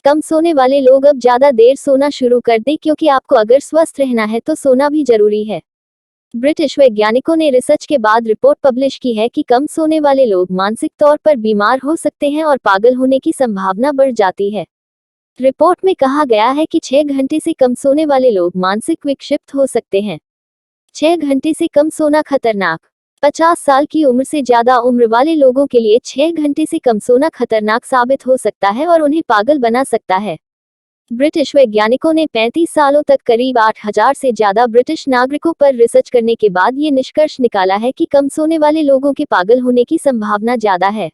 कम सोने वाले लोग अब ज्यादा देर सोना शुरू कर दें क्योंकि आपको अगर स्वस्थ रहना है तो सोना भी जरूरी है। ब्रिटिश वैज्ञानिकों ने रिसर्च के बाद रिपोर्ट पब्लिश की है कि कम सोने वाले लोग मानसिक तौर पर बीमार हो सकते हैं और पागल होने की संभावना बढ़ जाती है। रिपोर्ट में कहा गया है कि 6 घंटे से कम सोने वाले लोग मानसिक विक्षिप्त हो सकते हैं। 6 घंटे से कम सोना खतरनाक। 50 साल की उम्र से ज्यादा उम्र वाले लोगों के लिए 6 घंटे से कम सोना खतरनाक साबित हो सकता है और उन्हें पागल बना सकता है। ब्रिटिश वैज्ञानिकों ने 35 सालों तक करीब 8,000 से ज्यादा ब्रिटिश नागरिकों पर रिसर्च करने के बाद ये निष्कर्ष निकाला है कि कम सोने वाले लोगों के पागल होने की संभावना ज्यादा है।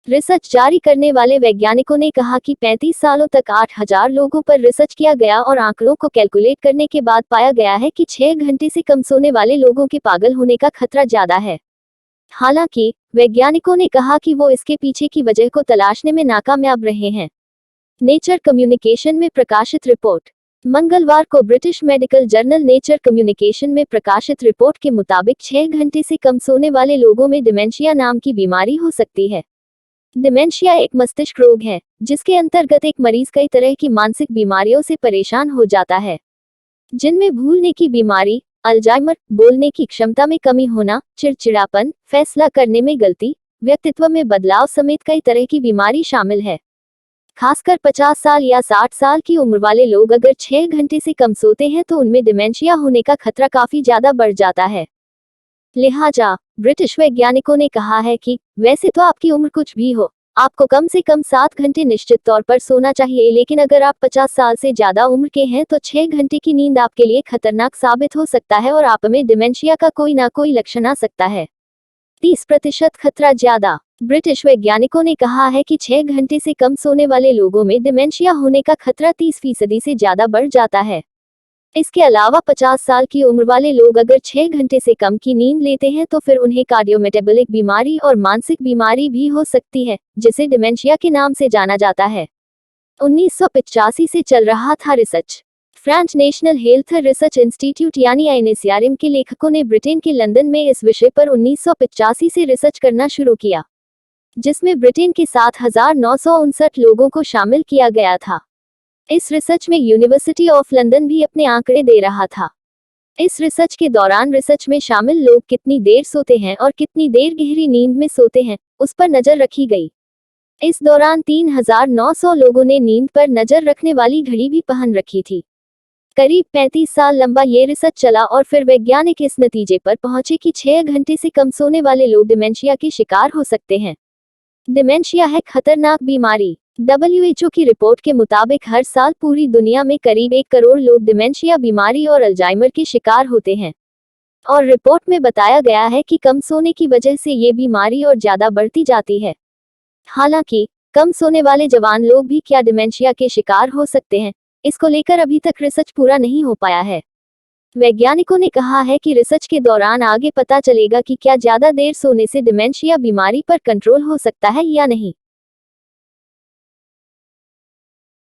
रिसर्च जारी करने वाले वैज्ञानिकों ने कहा कि 35 सालों तक 8,000 लोगों पर रिसर्च किया गया और आंकड़ों को कैलकुलेट करने के बाद पाया गया है कि 6 घंटे से कम सोने वाले लोगों के पागल होने का खतरा ज्यादा है। हालांकि वैज्ञानिकों ने कहा कि वो इसके पीछे की वजह को तलाशने में नाकामयाब रहे हैं। नेचर कम्युनिकेशन में प्रकाशित रिपोर्ट। मंगलवार को British medical journal nature communication में प्रकाशित रिपोर्ट के मुताबिक 6 घंटे से कम सोने वाले लोगों में डिमेंशिया नाम की बीमारी हो सकती है। डिमेंशिया एक मस्तिष्क रोग है जिसके अंतर्गत एक मरीज कई तरह की मानसिक बीमारियों से परेशान हो जाता है, जिनमें भूलने की बीमारी, अल्जाइमर, बोलने की क्षमता में कमी होना, चिड़चिड़ापन, फैसला करने में गलती, व्यक्तित्व में बदलाव समेत कई तरह की बीमारी शामिल है। खासकर 50 साल या 60 साल की उम्र वाले लोग अगर 6 घंटे से कम सोते हैं तो उनमें डिमेंशिया होने का खतरा काफी ज्यादा बढ़ जाता है। लिहाजा ब्रिटिश वैज्ञानिकों ने कहा है कि वैसे तो आपकी उम्र कुछ भी हो, आपको कम से कम 7 घंटे निश्चित तौर पर सोना चाहिए, लेकिन अगर आप 50 साल से ज्यादा उम्र के हैं तो 6 घंटे की नींद आपके लिए खतरनाक साबित हो सकता है और आप में डिमेंशिया का कोई ना कोई लक्षण आ सकता है। 30% खतरा ज्यादा। ब्रिटिश वैज्ञानिकों ने कहा है कि 6 घंटे से कम सोने वाले लोगों में डिमेंशिया होने का खतरा 30% से ज्यादा बढ़ जाता है। इसके अलावा 50 साल की उम्र वाले लोग अगर 6 घंटे से कम की नींद लेते हैं तो फिर उन्हें कार्डियोमेटाबॉलिक बीमारी और मानसिक बीमारी भी हो सकती है, जिसे डिमेंशिया के नाम से जाना जाता है। 1985 से चल रहा था research. French national health research institute यानी INSERM के लेखकों ने ब्रिटेन के लंदन में इस विषय पर 1985 से रिसर्च करना शुरू किया, जिसमें ब्रिटेन के 7,959 लोगों को शामिल किया गया था। इस रिसर्च में यूनिवर्सिटी ऑफ लंदन भी अपने आंकड़े दे रहा था। इस रिसर्च के दौरान रिसर्च में शामिल लोग कितनी देर सोते हैं और कितनी देर गहरी नींद में सोते हैं, उस पर नजर रखी गई। इस दौरान 3,900 लोगों ने नींद पर नजर रखने वाली घड़ी भी पहन रखी थी। करीब 35 साल लंबा ये रिसर्च चला और फिर वैज्ञानिक इस नतीजे पर पहुंचे कि 6 घंटे से कम सोने वाले लोग डिमेंशिया के शिकार हो सकते हैं। डिमेंशिया है खतरनाक बीमारी। WHO की रिपोर्ट के मुताबिक हर साल पूरी दुनिया में करीब 1 करोड़ लोग डिमेंशिया बीमारी और अल्जाइमर के शिकार होते हैं। और रिपोर्ट में बताया गया है कि कम सोने की वजह से ये बीमारी और ज्यादा बढ़ती जाती है। हालांकि कम सोने वाले जवान लोग भी क्या डिमेंशिया के शिकार हो सकते हैं, इसको लेकर अभी तक रिसर्च पूरा नहीं हो पाया है। वैज्ञानिकों ने कहा है कि रिसर्च के दौरान आगे पता चलेगा कि क्या ज्यादा देर सोने से डिमेंशिया बीमारी पर कंट्रोल हो सकता है या नहीं।